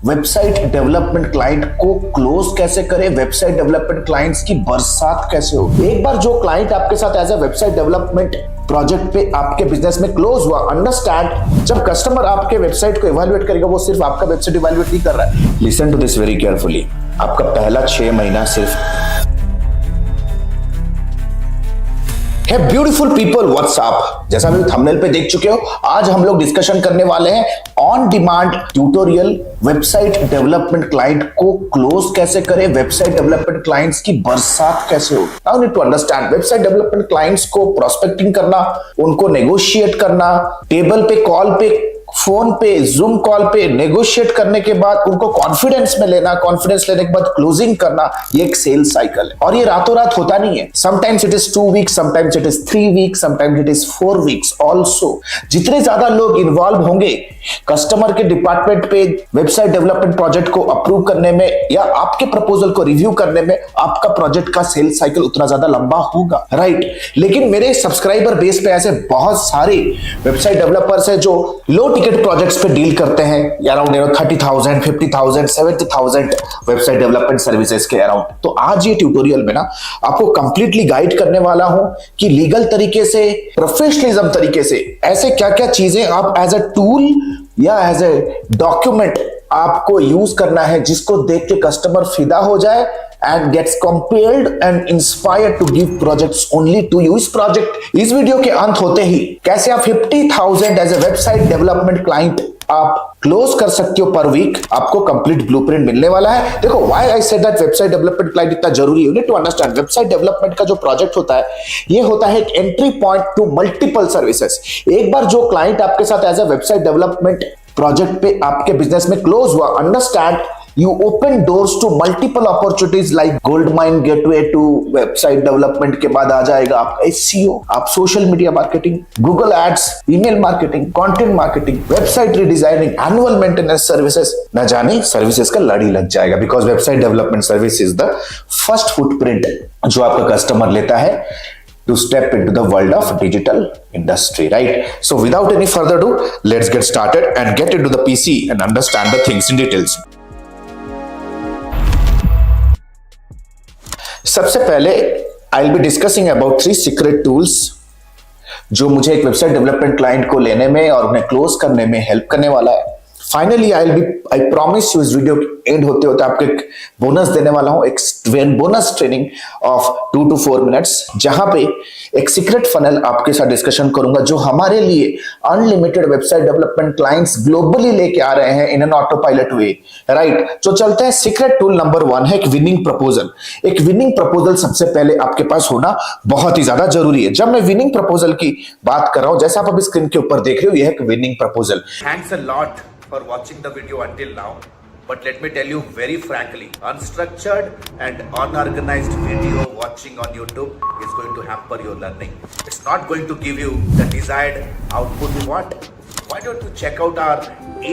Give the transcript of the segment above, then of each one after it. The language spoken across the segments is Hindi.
वेबसाइट डेवलपमेंट क्लाइंट को क्लोज कैसे करें, वेबसाइट डेवलपमेंट क्लाइंट्स की बरसात कैसे हो। एक बार जो क्लाइंट आपके साथ as a website development project पे आपके बिजनेस में क्लोज हुआ, अंडरस्टैंड, जब कस्टमर आपके वेबसाइट को इवैल्यूएट करेगा, वो सिर्फ आपका वेबसाइट इवैल्यूएट नहीं कर रहा है। Listen to this very carefully. आपका पहला 6 महीना सिर्फ है ब्यूटीफुल पीपल व्हाट्सएप, जैसा भी थंबनेल पे देख चुके हो। आज हम लोग डिस्कशन करने वाले हैं on demand tutorial, website development client को क्लोज कैसे करें, वेबसाइट डेवलपमेंट क्लाइंट्स की बरसात कैसे हो। Now need to understand, website development clients को प्रोस्पेक्टिंग करना, उनको नेगोशिएट करना, टेबल पे, कॉल पे, फोन पे, जूम कॉल पे नेगोशिएट करने के बाद उनको कॉन्फिडेंस में लेना, कॉन्फिडेंस लेने के बाद क्लोजिंग करना, ये एक सेल्स साइकिल है। और ये रातों रात होता नहीं है। Sometimes it is 2 weeks, sometimes it is 3 weeks, sometimes it is 4 weeks also. जितने ज्यादा लोग इन्वॉल्व होंगे कस्टमर के डिपार्टमेंट पे वेबसाइट डेवलपमेंट प्रोजेक्ट को अप्रूव करने में या आपके प्रपोजल को रिव्यू करने में, आपका प्रोजेक्ट का सेल्स साइकिल उतना ज्यादा लंबा होगा, राइट। लेकिन मेरे सब्सक्राइबर बेस पे ऐसे बहुत सारे वेबसाइट डेवलपर्स हैं जो लो टिकट प्रोजेक्ट्स पे डील करते हैं, अराउंड 30,000, 50,000, 70,000 वेबसाइट डेवलपमेंट सर्विसेज के अराउंड। तो आज ये ट्यूटोरियल में ना आपको कंप्लीटली गाइड करने वाला हूं कि लीगल तरीके से, प्रोफेशनलिज्म तरीके से ऐसे क्या क्या चीजें आप एज अ टूल या एज ए डॉक्यूमेंट आपको यूज करना है, जिसको देख के कस्टमर फिदा हो जाए and gets compelled and inspired to give projects only to you। इस वीडियो के अंत होते ही कैसे आप 50,000 as a website development client आप क्लोज कर सकते हो पर वीक, आपको कंप्लीट ब्लूप्रिंट मिलने वाला है। देखो, why I said that website development client इतना जरूरी है, you need to understand. Website development का जो प्रोजेक्ट होता है, ये होता है एक entry point to multiple services. एक बार जो क्लाइंट आपके साथ as a website development project पे आपके बिजनेस में क्लोज हुआ, understand, you open doors to multiple opportunities like gold mine gateway to website development। के बाद आ जाएगा आप SEO, आप social media marketing, Google ads, email marketing, content marketing, website redesigning, annual maintenance services, न जाने सर्विसेज का लड़ी लग जाएगा। Because website development service is the first footprint जो आपका कस्टमर लेता है to step into the world of digital industry, right? So without any further ado, let's get started and get into the PC and understand the things in details। सबसे पहले I will be discussing about 3 secret tools जो मुझे एक वेबसाइट डेवलपमेंट क्लाइंट को लेने में और उन्हें क्लोज करने में हेल्प करने वाला है। फाइनली आई प्रॉमिस यू इस वीडियो के एंड होते होते आपको एक बोनस देने वाला हूं, एक bonus training of 2 to 4 minutes, जहां पे एक सीक्रेट फनल आपके साथ डिस्कशन करूंगा जो हमारे लिए unlimited website development clients globally लेके आ रहे हैं in an auto pilot way, right. तो चलते हैं। सीक्रेट टूल नंबर 1 है एक विनिंग प्रपोजल। एक विनिंग प्रपोजल सबसे पहले आपके पास होना बहुत ही ज्यादा जरूरी है। जब मैं विनिंग प्रपोजल की बात कर रहा हूं, जैसा आप अभी स्क्रीन के ऊपर देख रहे हो, यह एक winning proposal. Thanks a lot for watching the video until now, but let me tell you very frankly, unstructured and unorganized video watching on YouTube is going to hamper your learning. It's not going to give you the desired output you want. Why don't you check out our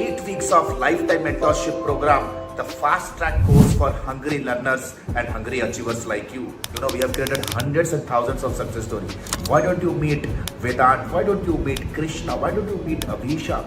8 weeks of lifetime mentorship program, the fast track course for hungry learners and hungry achievers like you. You know, we have created hundreds and thousands of success stories. Why don't you meet Vedant? Why don't you meet Krishna? Why don't you meet Abhisha?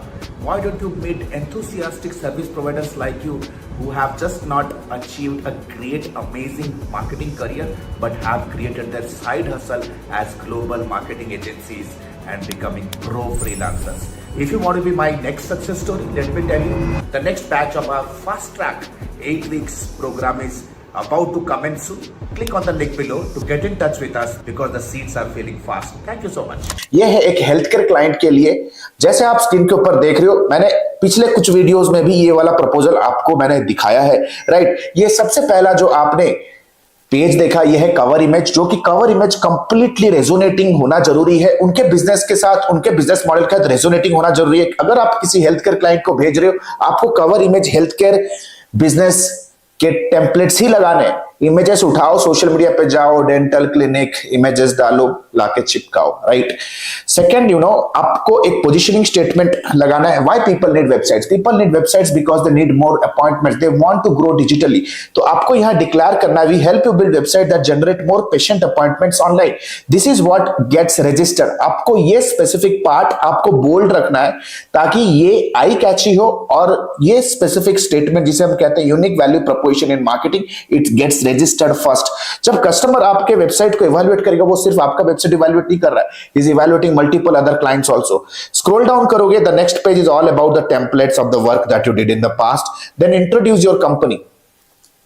Why don't you meet enthusiastic service providers like you who have just not achieved a great, amazing marketing career, but have created their side hustle as global marketing agencies and becoming pro freelancers. If you want to be my next success story, let me tell you, the next batch of our fast track 8 weeks program is about to commence soon. Click on the link below to get in touch with us because the seats are filling fast. Thank you so much. यह है एक हेल्थ केयर क्लाइंट के लिए, जैसे आप स्क्रीन के ऊपर देख रहे हो। मैंने पिछले कुछ वीडियोस में भी ये वाला प्रपोजल आपको मैंने दिखाया है, राइट। ये सबसे पहला जो आपने पेज देखा, यह है कवर इमेज, जो कि कवर इमेज कंप्लीटली रेजोनेटिंग होना जरूरी है। उनके बिजनेस के साथ, उनके बिजनेस मॉडल के साथ रेजोनेटिंग होना जरूरी है। अगर आप किसी हेल्थ केयर क्लाइंट को भेज रहे हो, आपको cover image health care business के टेम्पलेट्स ही लगाने, इमेजेस उठाओ, सोशल मीडिया पे जाओ, डेंटल क्लिनिक इमेजेस डालो, लाके चिपकाओ, राइट। सेकंड, आपको एक पोजिशनिंग स्टेटमेंट लगाना है। Why people need websites? People need websites because they need more appointments, they want to grow digitally. तो आपको यहां डिक्लेयर करना है, we help you build website that generate more patient appointments online, this is what gets registered. आपको ये स्पेसिफिक पार्ट आपको बोल्ड रखना है ताकि ये आई कैची हो, और ये स्पेसिफिक स्टेटमेंट जिसे हम कहते हैं unique value proposition in marketing, it gets registered first. जब कस्टमर आपके वेबसाइट को इवैल्यूएट करेगा, वो सिर्फ आपका वेबसाइट इवैल्यूएट नहीं कर रहा है, is evaluating multiple other clients also. Scroll down करोगे, the next page is all about the templates of the work that you did in the past, then introduce your company,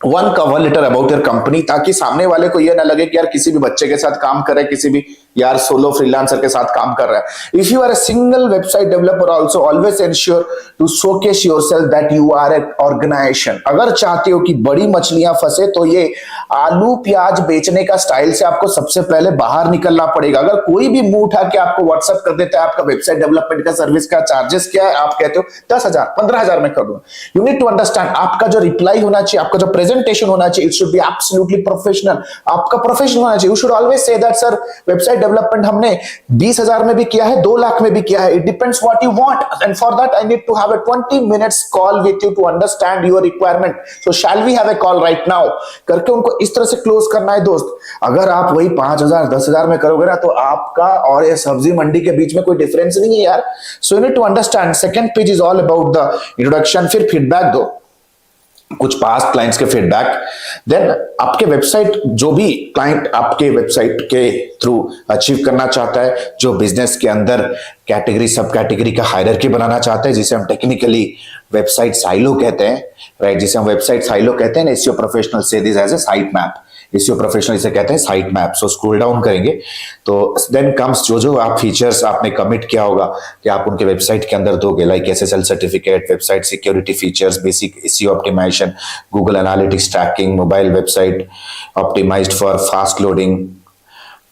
one cover letter about your company, ताकि सामने वाले को यह ना लगे कि यार किसी भी बच्चे के साथ काम कर रहा है, किसी भी यार सोलो फ्रीलांसर के साथ काम कर रहा है। If you are a single website developer also always ensure to showcase yourself that you are an organisation. अगर चाहते हो कि बड़ी मछलियां फंसे तो ये आलू प्याज बेचने का स्टाइल से आपको सबसे पहले बाहर निकलना पड़ेगा। अगर कोई भी मुंह उठा के आपको व्हाट्सएप कर देता है आपका वेबसाइट डेवलपमेंट का सर्विस का चार्जेस क्या है, आप कहते हो 10,000 15,000 में कर दूंगा, यू नीड टू अंडरस्टैंड आपका जो रिप्लाई होना चाहिए, आपका जो प्रेजेंटेशन होना चाहिए, it should be absolutely professional. आपका प्रोफेशनल होना चाहिए। You should always say that sir website development हमने 20,000 में भी किया है, 2 लाख में भी किया है, it depends what you want, and for that I need to have a 20 minutes call with you to understand your requirement, so shall we have a call right now करके उनको इस तरह से क्लोज करना है दोस्त। अगर आप वही 5,000 10,000 में करोगे ना, तो आपका और ये सब्जी मंडी के बीच में कोई डिफरेंस नहीं है यार। So you need to understand. Second page is all about the introduction, फिर फीडबैक दो, कुछ पास्ट क्लाइंट्स के फीडबैक, देन आपके वेबसाइट, जो भी क्लाइंट आपके वेबसाइट के थ्रू अचीव करना चाहता है, जो बिजनेस के अंदर कैटेगरी सब कैटेगरी का हायरार्की बनाना चाहता है, जिसे हम टेक्निकली वेबसाइट साइलो कहते हैं, राइट, जिसे हम वेबसाइट साइलो कहते हैं। SEO professional say this as a site map, SEO professional इसे कहते हैं site map. So scroll down करेंगे तो देन कम्स जो आप फीचर्स आपने कमिट किया होगा कि आप उनके वेबसाइट के अंदर दोगे, like SSL certificate, website security features, basic SEO optimisation, Google analytics tracking, mobile website optimised for fast loading,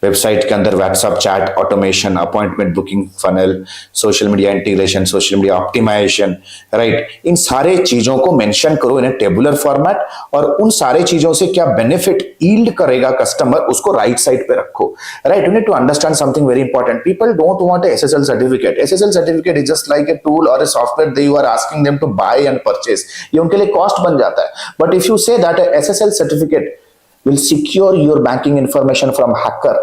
website के अंदर WhatsApp chat automation, appointment booking funnel, social media integration, social media optimisation, right. इन सारे चीजों को मेंशन करो इन ए टेबुलर फॉर्मेट, और उन सारे चीजों से क्या बेनिफिट यील्ड करेगा कस्टमर, उसको राइट साइड पे रखो, right. You need to understand something very important, people don't want a SSL certificate. SSL certificate is just like a tool और a software that you are asking them to buy and purchase, ये उनके लिए कॉस्ट बन जाता है। But if you say that SSL certificate will secure your banking information from hacker,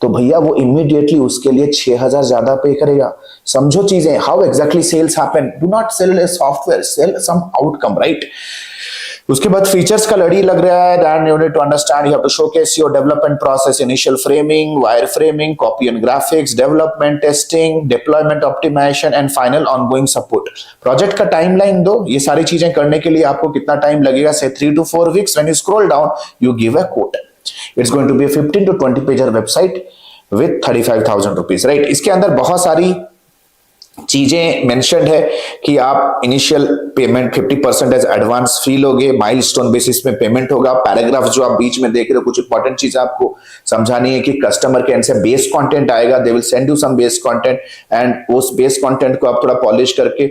तो भैया वो इमीडिएटली उसके लिए 6,000 ज्यादा पे करेगा। समझो चीजें, how exactly sales happen, do not sell a software, sell some outcome, right. उसके बाद फीचर्स का लड़ी लग रहा है, then you need to understand, you have to showcase your development process, initial framing, wireframing, copy and graphics, development, testing, deployment optimisation and final ongoing support. Project का टाइमलाइन दो, ये सारी चीजें करने के लिए आपको कितना टाइम लगेगा, से 3 to 4 weeks। When you scroll down you give a quote, it's going to be 15 to 20 pager website with 35,000 rupees, right. इसके अंदर बहुत सारी चीजें मेंशन्ड है कि आप initial payment 50% as advance fee लोगे, माइलस्टोन बेसिस में पेमेंट होगा। पैराग्राफ जो आप बीच में देख रहे हो, कुछ इंपॉर्टेंट चीज आपको समझानी है कि कस्टमर के एंड से बेस कंटेंट आएगा, they will send you some base content, and उस बेस कंटेंट को आप थोड़ा पॉलिश करके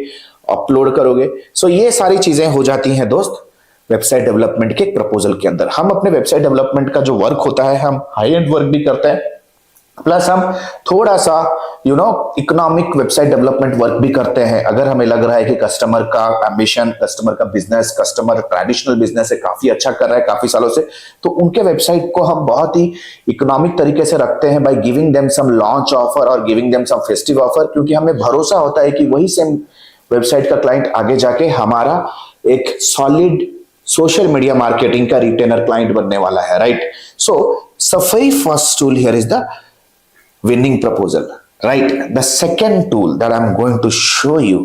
अपलोड करोगे। सो ये सारी चीजें हो जाती हैं दोस्त वेबसाइट डेवलपमेंट के प्रपोजल के अंदर। हम अपने वेबसाइट डेवलपमेंट का जो वर्क होता है, हम हाई एंड वर्क भी करते हैं, प्लस हम थोड़ा सा इकोनॉमिक वेबसाइट डेवलपमेंट वर्क भी करते हैं। अगर हमें लग रहा है कि कस्टमर का एम्बिशन, कस्टमर का बिजनेस, कस्टमर ट्रेडिशनल बिजनेस है, काफी अच्छा कर रहा है काफी सालों से, तो उनके वेबसाइट को हम बहुत ही इकोनॉमिक तरीके से रखते हैं by giving them some launch offer और giving them some festive offer, क्योंकि हमें भरोसा होता है कि वही सेम वेबसाइट का क्लाइंट आगे जाके हमारा एक सॉलिड सोशल मीडिया मार्केटिंग का रिटेनर क्लाइंट बनने वाला है, राइट। सो सफाई first tool here is the winning proposal, right? The second tool that I'm going to show you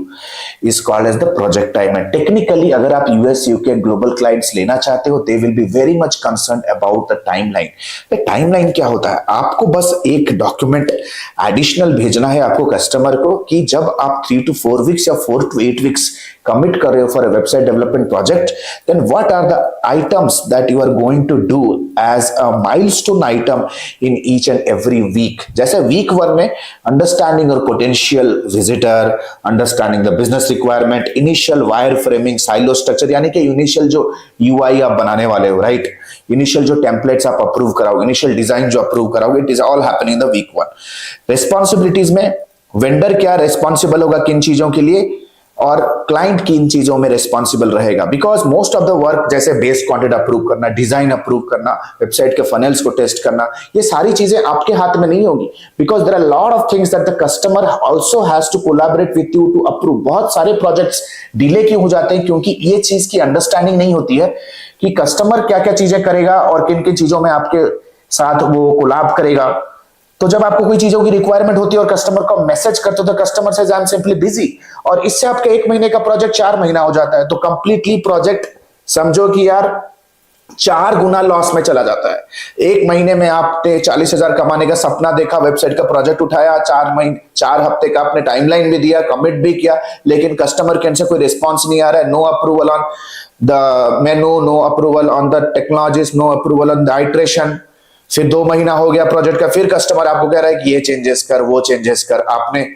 is called as the project timeline. Technically, अगर आप US, UK global clients लेना चाहते हो, they will be very much concerned about the timeline. The timeline क्या होता है? आपको बस एक डॉक्यूमेंट एडिशनल भेजना है आपको कस्टमर को कि जब आप 3 to 4 weeks या 4 to 8 weeks commit कर रहे हो for a website development project, then what are the items that you are going to do as a milestone item in each and every week. जैसे week 1 में understanding your potential visitor, understanding the business requirement, initial wireframing, silo structure, यानी कि इनिशियल जो UI आप बनाने वाले हो, राइट, इनिशियल जो टेम्पलेट्स आप अप्रूव कराओगे, इनिशियल डिजाइन जो अप्रूव कराओगे, it is all happening in the week 1। Responsibilities में वेंडर क्या रिस्पॉन्सिबल होगा किन चीजों के लिए, और क्लाइंट किन चीजों में रिस्पॉन्सिबल रहेगा, because most of the work जैसे बेस कंटेंट अप्रूव करना, डिजाइन अप्रूव करना, वेबसाइट के फनल्स को टेस्ट करना, ये सारी चीजें आपके हाथ में नहीं होगी, because there are lot of things that the customer also has to collaborate with you to approve. बहुत सारे प्रोजेक्ट्स डिले क्यों हो जाते हैं, क्योंकि ये चीज की अंडरस्टैंडिंग नहीं होती है कि कस्टमर क्या क्या चीजें करेगा और किन किन चीजों में आपके साथ वो कोलैब करेगा। तो जब आपको कोई चीजों की रिक्वायरमेंट होती है और कस्टमर को मैसेज करते हो तो कस्टमर से आई एम सिंपली बिजी, और इससे आपका 1 महीने का प्रोजेक्ट 4 महीना हो जाता है, तो कंप्लीटली प्रोजेक्ट समझो कि यार 4 गुना लॉस में चला जाता है। 1 महीने में आपने 40,000 कमाने का सपना देखा, वेबसाइट का प्रोजेक्ट उठाया, 4 हफ्ते का आपने टाइमलाइन भी दिया, कमिट भी किया, लेकिन कस्टमर के एंड से कोई रिस्पॉन्स नहीं आ रहा है। No approval on the menu, no approval on the technologies, no approval on the iteration. फिर 2 महीना हो गया प्रोजेक्ट का, फिर कस्टमर आपको कह रहा है कि ये चेंजेस कर, वो चेंजेस कर, आपने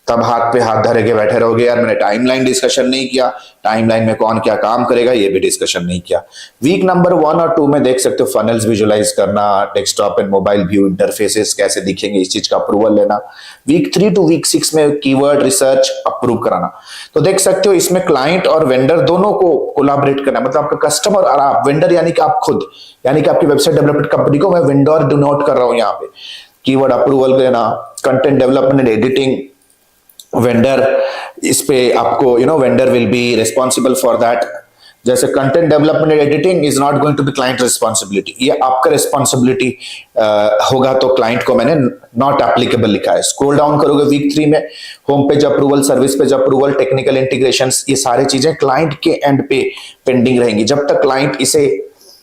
तब हाथ पे हाथ धरे के बैठे रहोगे, यार मैंने टाइमलाइन डिस्कशन नहीं किया, टाइमलाइन में कौन क्या काम करेगा ये भी डिस्कशन नहीं किया। वीक नंबर 1 और 2 में देख सकते हो फनल्स विजुअलाइज करना, desktop and mobile view interfaces कैसे दिखेंगे, इस चीज का अप्रूवल लेना। वीक 3 टू वीक 6 में कीवर्ड रिसर्च अप्रूव कराना। तो देख सकते हो इसमें क्लाइंट और वेंडर दोनों को कोलैबोरेट करना, मतलब आपका कस्टमर और आप, वेंडर यानी कि आप खुद, यानी कि आपकी वेबसाइट डेवलपमेंट कंपनी को मैं वेंडर डिनोट कर रहा हूं यहाँ पे। कीवर्ड अप्रूवल लेना, content development and editing, vendor इस पे आपको vendor will be responsible for that. जैसे content development and editing is not going to be client responsibility, ये आपका रिस्पॉन्सिबिलिटी होगा, तो क्लाइंट को मैंने नॉट एप्लीकेबल लिखा है। स्क्रॉल डाउन करोगे वीक 3 में home page approval, service page approval, technical integrations, ये सारी चीजें क्लाइंट के एंड पे पेंडिंग रहेंगी। जब तक क्लाइंट इसे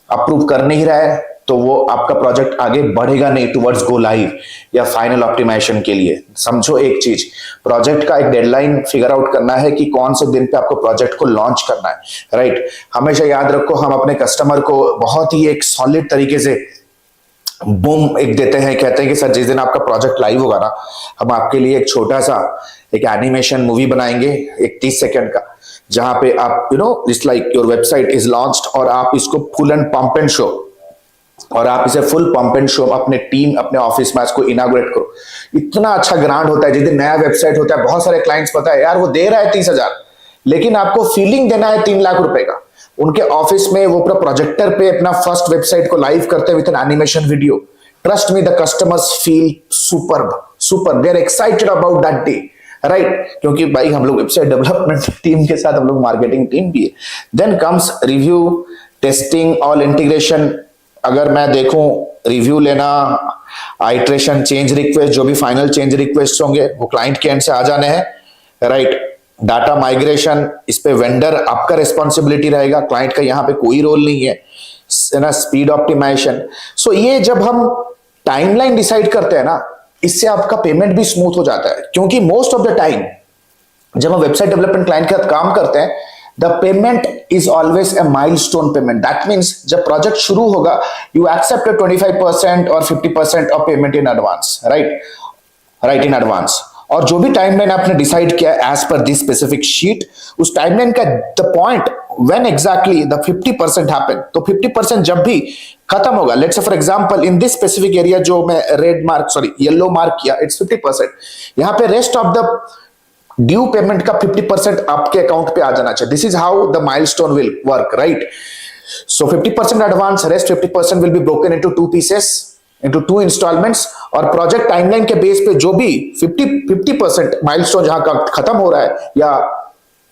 अप्रूव कर नहीं रहा है तो वो आपका प्रोजेक्ट आगे बढ़ेगा नहीं टुवर्ड्स गो लाइव या फाइनल ऑप्टिमाइजेशन के लिए। समझो एक चीज, प्रोजेक्ट का एक डेडलाइन फिगर आउट करना है कि कौन से दिन पे आपको प्रोजेक्ट को लॉन्च करना है, राइट। हमेशा याद रखो, हम अपने कस्टमर को बहुत ही एक सॉलिड तरीके से बूम एक देते हैं, कहते हैं कि सर जिस दिन आपका प्रोजेक्ट लाइव होगा ना, हम आपके लिए एक छोटा सा एक एनिमेशन मूवी बनाएंगे, एक 30 सेकंड का, जहां पे आप it's like your website is launched, और आप इसको full and pump and show, और आप इसे फुल पंप एंड शो अपने टीम, अपने ऑफिस में इसको इनॉग्रेट करो। इतना अच्छा ग्रांड होता है जिस दिन नया वेबसाइट होता है। बहुत सारे क्लाइंट्स पता है यार वो दे रहा है 30,000, लेकिन आपको फीलिंग देना है 3 लाख रुपए का। उनके ऑफिस में वो पूरा प्रोजेक्टर पे अपना फर्स्ट वेबसाइट को लाइव करते हैं with an animation video. Trust me, the customers feel super, they are excited about that day, right. क्योंकि भाई हम लोग वेबसाइट डेवलपमेंट टीम के साथ हम लोग मार्केटिंग टीम भी है। Then comes review, testing, all integration. अगर मैं देखूं रिव्यू लेना, आइट्रेशन, चेंज रिक्वेस्ट, जो भी फाइनल चेंज रिक्वेस्ट होंगे वो क्लाइंट के एंड से आ जाने हैं, राइट। डाटा माइग्रेशन, इस पे वेंडर आपका रिस्पॉन्सिबिलिटी रहेगा, क्लाइंट का यहाँ पे कोई रोल नहीं है ना। स्पीड ऑप्टिमाइजेशन, सो ये जब हम टाइमलाइन डिसाइड करते हैं ना, इससे आपका पेमेंट भी स्मूथ हो जाता है, क्योंकि मोस्ट ऑफ द टाइम जब हम वेबसाइट डेवलपमेंट क्लाइंट के साथ काम करते हैं, the payment is always a milestone payment. That means जब प्रोजेक्ट शुरू होगा, यू एक्सेप्ट 25% और 50% of payment in advance, right in advance. और जो भी टाइमलाइन आपने डिसाइड किया as per this specific sheet, उस टाइमलाइन का the point when exactly the 50% happen, तो 50% जब भी खत्म होगा, let's say for example in this specific area जो मैं येलो मार्क किया, इट्स 50%। यहां पे rest of the due payment का 50% आपके अकाउंट पे आ जाना चाहिए। This is how the milestone will work, right. So 50% advance, rest 50% will be broken into 2 pieces, into 2 installments. और प्रोजेक्ट टाइमलाइन के बेस पे जो भी 50% माइलस्टोन जहां का खत्म हो रहा है या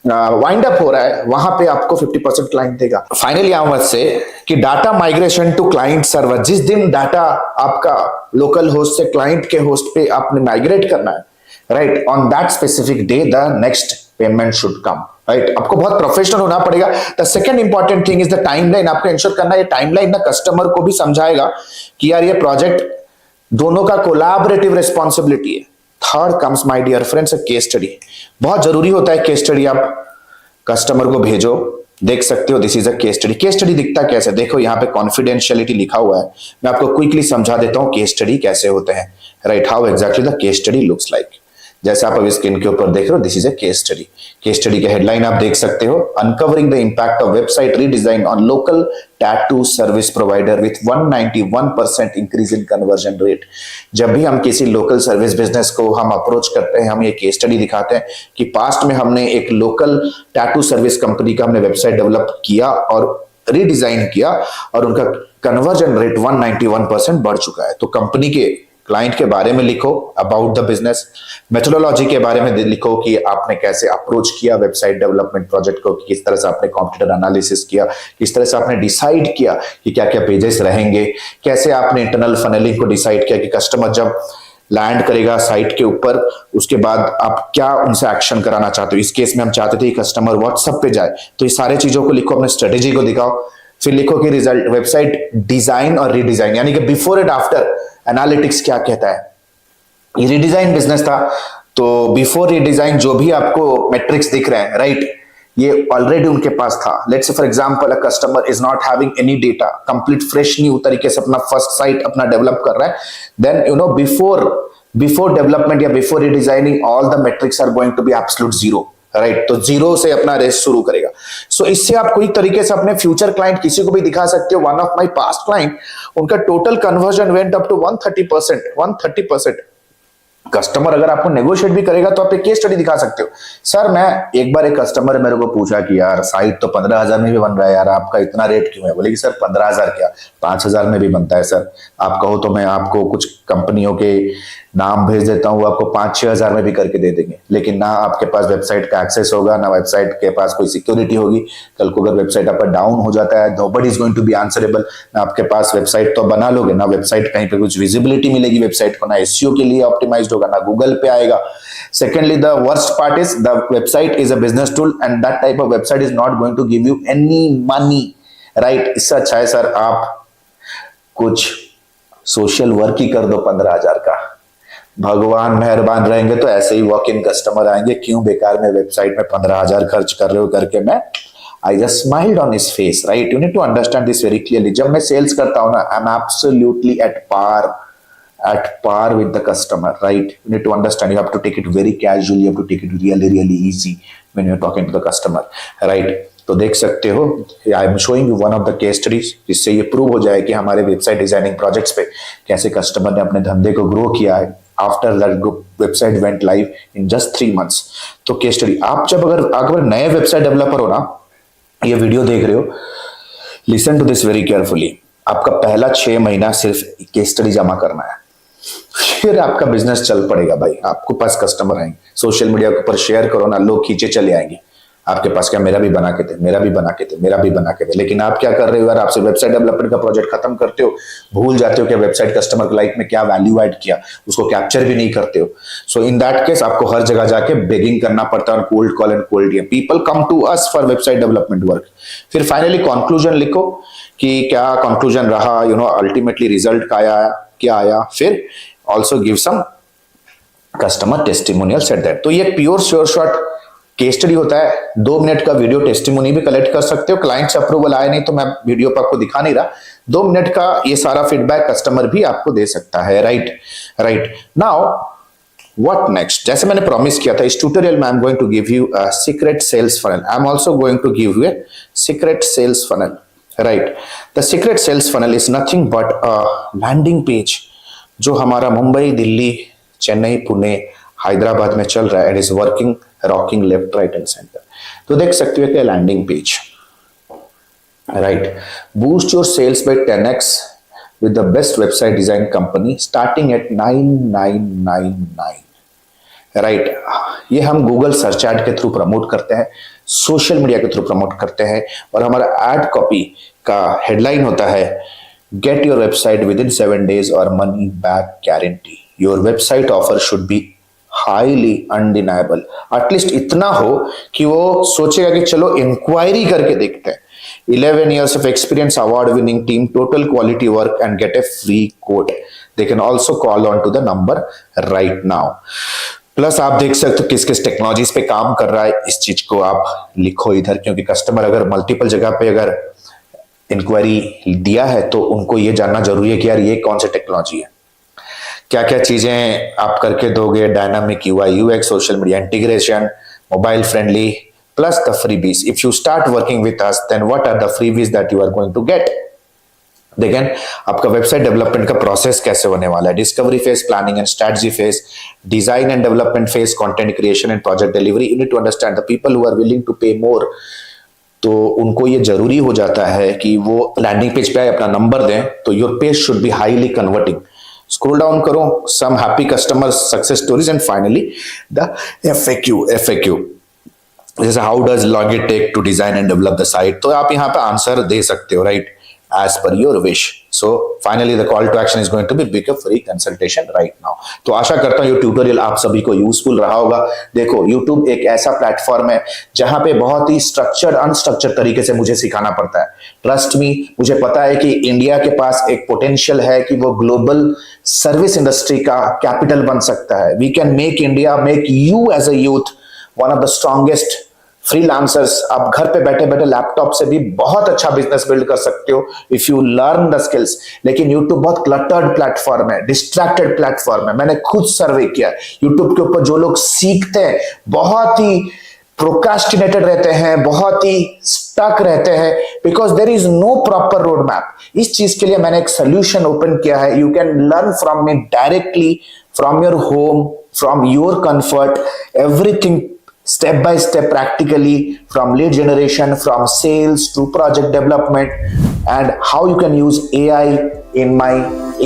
वाइंड अप हो रहा है, वहां पे आपको 50% क्लाइंट देगा। फाइनली आउट से कि data migration to client server, जिस दिन डाटा आपका लोकल होस्ट से क्लाइंट के होस्ट पे आपने माइग्रेट करना है, right, on that specific day the next payment should come, right. आपको बहुत प्रोफेशनल होना पड़ेगा। The second important thing is the timeline. आपको इंश्योर करना है ये टाइमलाइन ना कस्टमर को भी समझाएगा कि यार ये प्रोजेक्ट दोनों का कोलैबोरेटिव रिस्पॉन्सिबिलिटी है। Third comes my dear friends, case study. बहुत जरूरी होता है केस स्टडी। आप कस्टमर को भेजो, देख सकते हो this is a case study. Case study दिखता कैसे, देखो यहाँ पे कॉन्फिडेंशियलिटी लिखा हुआ है, मैं आपको क्विकली समझा देता हूँ केस स्टडी कैसे होते हैं, right, how exactly the case study looks like. जैसे आप अभी स्क्रीन के ऊपर देख रहे हो, this is a case study. Case study के हेडलाइन आप देख सकते हो, uncovering the impact of website redesign on local tattoo service provider with 191% increase in conversion rate. जब भी हम किसी लोकल सर्विस बिजनेस को हम अप्रोच करते हैं, हम ये केस स्टडी दिखाते हैं कि पास्ट में हमने एक लोकल टैटू सर्विस कंपनी का हमने वेबसाइट डेवलप किया और रीडिजाइन किया और उनका कन्वर्जन रेट 191% बढ़ चुका है। तो कंपनी के क्लाइंट के बारे में लिखो, अबाउट द बिजनेस, मेथोडोलॉजी के बारे में लिखो कि आपने कैसे अप्रोच किया वेबसाइट डेवलपमेंट प्रोजेक्ट को, कि किस तरह से आपने कंप्यूटर एनालिसिस किया, किस तरह से आपने डिसाइड किया कि क्या क्या पेजेस रहेंगे, कैसे आपने इंटरनल फनलिंग को डिसाइड किया कि कस्टमर जब लैंड करेगा साइट के ऊपर उसके बाद आप क्या उनसे एक्शन कराना चाहते हो। इस केस में हम चाहते थे कि कस्टमर व्हाट्सएप पे जाए, तो ये सारे चीजों को लिखो, अपने स्ट्रेटेजी को दिखाओ। फिर लिखो कि रिजल्ट वेबसाइट डिजाइन और रीडिजाइन, यानी कि बिफोर एंड आफ्टर एनालिटिक्स क्या कहता है। ये रीडिजाइन बिजनेस था, तो बिफोर रीडिजाइन जो भी आपको मेट्रिक्स दिख रहे हैं, राइट, ये ऑलरेडी उनके पास था। Let's say for example a customer is not having any data, complete fresh new तरीके से अपना फर्स्ट साइट अपना डेवलप कर रहा है, then you know before development या before redesigning all the metrics are going to be absolute zero, right. तो जीरो से अपना रेस शुरू करेगा। सो इससे आप कोई तरीके से अपने फ्यूचर क्लाइंट किसी को भी दिखा सकते हो। One of my past client, उनका total conversion went up to 130%। Customer अगर आपको नेगोशिएट भी करेगा तो आप एक केस स्टडी दिखा सकते हो। सर मैं एक बार एक कस्टमर मेरे को पूछा कि यार साइट तो 15,000 में भी बन रहा है यार, आपका इतना रेट क्यों है। बोले कि सर 15,000 क्या, 5,000 में भी बनता है सर, आप कहो तो मैं आपको कुछ कंपनियों के नाम भेज देता हूँ, आपको 5-6 हजार में भी करके दे देंगे, लेकिन ना आपके पास वेबसाइट का एक्सेस होगा, ना वेबसाइट के पास कोई सिक्योरिटी होगी। कल को अगर वेबसाइट आपका डाउन हो जाता है, nobody is going to be answerable. ना आपके पास वेबसाइट तो बना लोगे, ना वेबसाइट कहीं पे कुछ विजिबिलिटी मिलेगी वेबसाइट को, ना एसईओ के लिए ऑप्टिमाइज्ड होगा, ना गूगल पे आएगा। Secondly the worst part is the website is a business tool and that type of website is not going to give you any money, right. इससे अच्छा है सर आप कुछ सोशल वर्क ही कर दो 15,000 का, भगवान मेहरबान रहेंगे तो ऐसे ही वॉक इन कस्टमर आएंगे। क्यों बेकार में वेबसाइट में 15,000 खर्च कर रहे हो करके मैं I just smiled on his face, right. You need to understand this very clearly. जब मैं सेल्स करता हूं ना, I am absolutely at par with the customer, right? You need to understand, you have to take it very casually, you have to take it really easy when you're talking to the customer, right? तो देख सकते हो, I am showing you one of the case studies, जिससे ये प्रूव हो जाए कि हमारे वेबसाइट डिजाइनिंग प्रोजेक्ट्स पे कैसे कस्टमर ने अपने धंधे को ग्रो किया है after that website went live in just 3 months। तो केस स्टडी आप जब अगर नए वेबसाइट डेवलपर हो ना, ये वीडियो देख रहे हो, listen to this very carefully. आपका पहला 6 महीना सिर्फ केस स्टडी जमा करना है, फिर आपका बिजनेस चल पड़ेगा भाई। आपको पास कस्टमर आएंगे, सोशल मीडिया के ऊपर शेयर करो ना, लोग खींचे चले आएंगे आपके पास। क्या मेरा भी बना के दे, मेरा भी बना के दे, मेरा भी बना के दे। लेकिन आप क्या कर रहे हो यार, आपसे वेबसाइट डेवलपमेंट का प्रोजेक्ट खत्म करते हो, भूल जाते हो कि वेबसाइट कस्टमर की लाइफ में क्या वैल्यू ऐड किया, उसको कैप्चर भी नहीं करते हो। सो इन दैट केस आपको हर जगह जाके बेगिंग करना पड़ता है, cold call and cold DM. People come to us for website development work. फिर फाइनली कंक्लूजन लिखो कि क्या कंक्लूजन रहा, यू नो अल्टीमेटली रिजल्ट क्या आया। फिर also give some customer testimonial set that. तो ये pure sure shot case study होता है। 2 मिनट का वीडियो टेस्टिमोनी भी कलेक्ट कर सकते हो। क्लाइंट से अप्रूवल आए नहीं तो मैं वीडियो पर आपको दिखा नहीं रहा, 2 मिनट का ये सारा फीडबैक कस्टमर भी आपको दे सकता है, राइट। नाउ व्हाट नेक्स्ट, जैसे मैंने प्रॉमिस किया था, इस ट्यूटोरियल में I am going to give you a secret sales funnel. I am also going to give you a secret sales funnel, right. The secret sales funnel is nothing but a landing page जो हमारा मुंबई, दिल्ली, चेन्नई, पुणे, हैदराबाद में चल रहा है। It is working, rocking left, right and center. तो देख सकते हो कि landing page, right. Boost your sales by 10x with the best website design company starting at 9999, right. ये हम गूगल सर्च एड के थ्रू प्रमोट करते हैं, सोशल मीडिया के थ्रू प्रमोट करते हैं, और हमारा एड कॉपी का हेडलाइन होता है get your website with in 7 days और money back guarantee. Your website offer should be highly undeniable. At least इतना हो कि वो सोचेगा कि चलो इंक्वायरी करके देखते हैं। 11 years of experience, award winning team, total quality work, and get a free quote. They can also call on to the number right now. Plus आप देख सकते हो किस किस टेक्नोलॉजीज पे काम कर रहा है, इस चीज को आप लिखो इधर, क्योंकि कस्टमर अगर मल्टीपल जगह पे अगर इंक्वायरी दिया है तो उनको ये जानना जरूरी है कि यार ये कौन सी टेक्नोलॉजी है, क्या क्या चीजें आप करके दोगे, dynamic UI UX, social media integration, mobile friendly, plus the freebies. If you start working with us then what are the freebies that you are going to get. देखें आपका वेबसाइट डेवलपमेंट का प्रोसेस कैसे होने वाला है. Discovery phase, planning and strategy phase, design and development phase, content creation and project delivery. You need to understand the people who are willing to pay more, तो उनको ये जरूरी हो जाता है कि वो लैंडिंग पेज पे आए, अपना नंबर दें, तो your page should be highly converting. Scroll down करो, some happy customers, success stories and finally the FAQ. जैसे how does Logit take to design and develop the site, तो आप यहाँ पे आंसर दे सकते हो, right, as per your wish. So finally the call to action is going to be book a free consultation right now. तो आशा करता हूँ ये ट्यूटोरियल आप सभी को यूजफुल रहा होगा. देखो YouTube एक ऐसा प्लेटफॉर्म है जहां पे बहुत ही स्ट्रक्चर्ड अनस्ट्रक्चर्ड तरीके से मुझे सिखाना पड़ता है. ट्रस्ट मी, मुझे पता है कि इंडिया के पास एक पोटेंशियल है कि वो ग्लोबल सर्विस इंडस्ट्री का कैपिटल बन सकता है. We can make India, make you as a youth one of the strongest freelancers. आप घर पे बैठे बैठे लैपटॉप से भी बहुत अच्छा बिजनेस बिल्ड कर सकते हो if you learn the skills. लेकिन यूट्यूब बहुत क्लटर्ड प्लेटफॉर्म है, डिस्ट्रैक्टेड प्लेटफॉर्म है. मैंने खुद सर्वे किया, यूट्यूब के ऊपर जो लोग सीखते हैं बहुत ही प्रोक्रास्टिनेटेड रहते हैं, बहुत ही स्टक रहते हैं, because there is no proper road map. इस चीज के लिए मैंने एक सोल्यूशन ओपन किया है. You can learn from me directly from your home, from your comfort, everything step by step practically, from lead generation, from sales to project development, and how you can use AI in my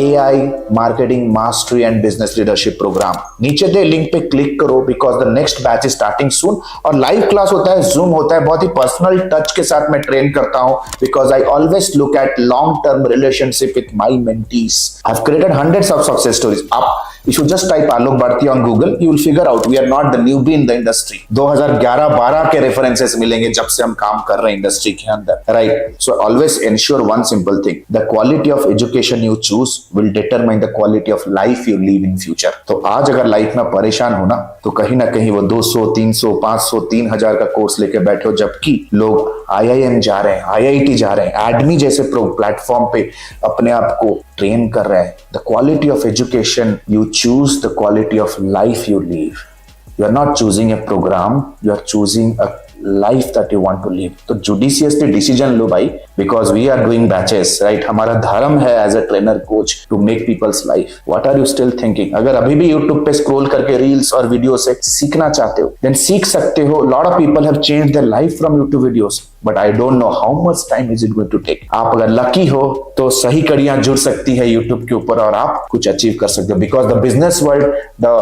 AI marketing mastery and business leadership program. नीचे दे लिंक पे क्लिक करो because the next batch is starting soon. और लाइव क्लास होता है, जूम होता है, बहुत ही पर्सनल टच के साथ मैं ट्रेन करता हूँ because I always look at long term relationship with my mentees. I've created hundreds of success stories. आप if you just type Alok Bharti on Google, you will figure out we are not the newbie in the industry. 2011-12 के रेफरेंसेस मिलेंगे जब से हम काम कर रहे हैं इंडस्ट्री के अंदर, right. So always ensure one simple thing, the quality of education you choose will determine the quality of life you live in future. तो आज अगर लाइफ में परेशान हो ना, तो कहीं ना कहीं वो 200, 300, 500, 3000 का कोर्स लेके बैठे हो, जबकि लोग IIM जा रहे हैं, IIT जा रहे हैं, एडमी जैसे प्लेटफॉर्म पे अपने आप को ट्रेन कर रहे हैं. The quality of education you choose, the quality of life you live. You are not choosing a program, you are choosing a life that you want to live. तो judiciously decision लो भाई, because we are doing batches, right? हमारा धर्म है as a trainer coach to make people's life. What are you still thinking? अगर अभी भी YouTube पे scroll करके reels और वीडियो से सीखना चाहते हो, then सीख सकते हो. Lot of people have changed their life from YouTube videos, but I don't know how much time is it going to take. आप अगर लकी हो तो सही कड़ियां जुड़ सकती है YouTube के ऊपर और आप कुछ अचीव कर सकते हो. Because the business world, the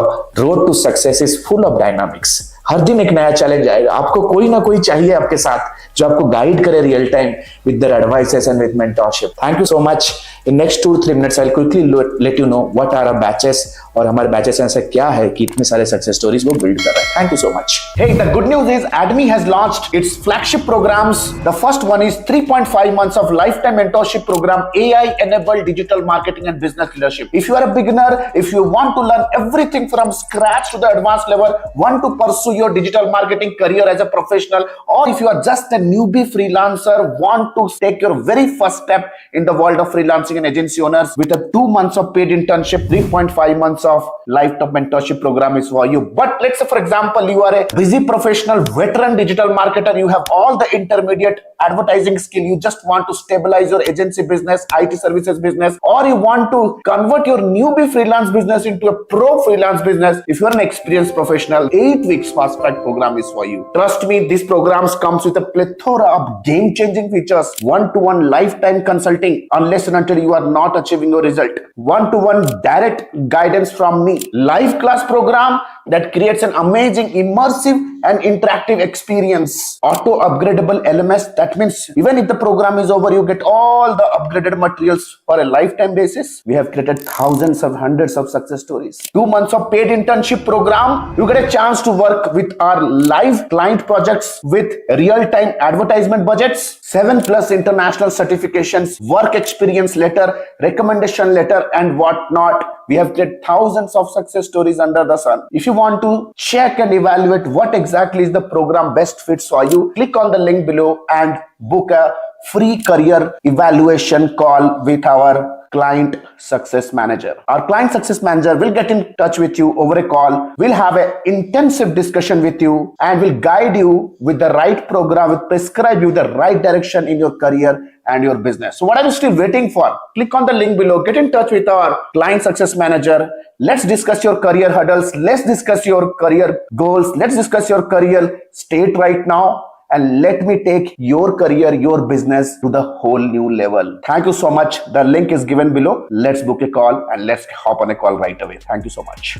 road to success is full of dynamics. हर दिन एक नया चैलेंज आएगा. आपको कोई ना कोई चाहिए आपके साथ जो आपको गाइड करे real time with their advices and with mentorship. Thank you so much. In next 2-3 minutes, I'll quickly let you know what are our batches और हमारे batches ऐसा क्या है कि इतने सारे success stories वो build कर रहा है. Thank you so much. Hey, the good news is ADMI has launched its flagship programs. The first one is 3.5 months of lifetime mentorship program, AI-enabled digital marketing and business leadership. If you are a beginner, if you want to learn everything from scratch to the advanced level, want to pursue your digital marketing career as a professional, or if you are just a newbie freelancer, want to take your very first step in the world of freelancing and agency owners with a 2 months of paid internship, 3.5 months of lifetime mentorship program is for you. But let's say, for example, you are a busy professional, veteran digital marketer, you have all the intermediate advertising skill, you just want to stabilize your agency business, IT services business, or you want to convert your newbie freelance business into a pro freelance business. If you are an experienced professional, 8 weeks fast track program is for you. Trust me, these programs comes with a plethora of game-changing features, one-to-one lifetime consulting unless and until you are not achieving your result, one-to-one direct guidance from me, live class program that creates an amazing, immersive an interactive experience, auto upgradable LMS. That means even if the program is over, you get all the upgraded materials for a lifetime basis. We have created thousands of hundreds of success stories. 2 months of paid internship program. You get a chance to work with our live client projects with real-time advertisement budgets, 7+ international certifications, work experience letter, recommendation letter, and whatnot. We have created thousands of success stories under the sun. If you want to check and evaluate what exactly is the program best fits for you, click on the link below and book a free career evaluation call with our client success manager. Our client success manager will get in touch with you over a call. We'll have an intensive discussion with you and will guide you with the right program, will prescribe you the right direction in your career and your business. So what are you still waiting for? Click on the link below, get in touch with our client success manager. Let's discuss your career hurdles. Let's discuss your career goals. Let's discuss your career state right now. And let me take your career, your business to the whole new level. Thank you so much. The link is given below. Let's book a call and let's hop on a call right away. Thank you so much.